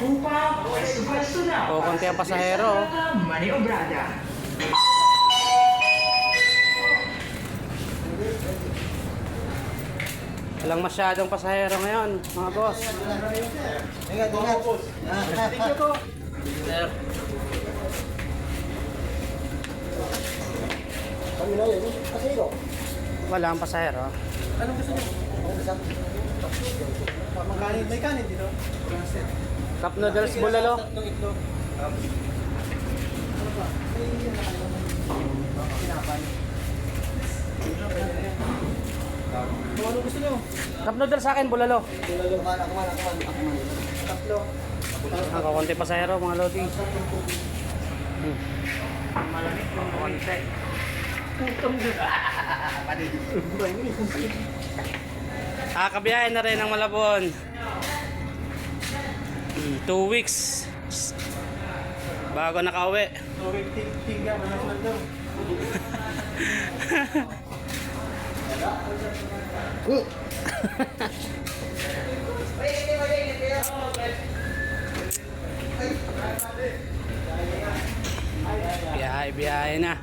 upang pwesto-pwesto na. O, konti ang pasahero. Maniobrada. Walang masyadong pasahero ngayon, mga boss. Ingat, ingat. Thank you po. Sir. Kami na yun. Kasi ito. Walang pasahero. Anong gusto niyo? Magkanin, may kanin dito. Cup noodles bulalo. Tatlong itlog. Ano ba? Kinapan. Kung ano gusto niyo? Cup noodles sa akin, bulalo. Kuman. Tatlo. Ang kakunti pasahero, mga lodi. Malamig ng konti. Kabiyahe na rin ang Malabon. 2 weeks. Bago nakauwi. Sorry, tingga. Manasman daw. Biyahe na.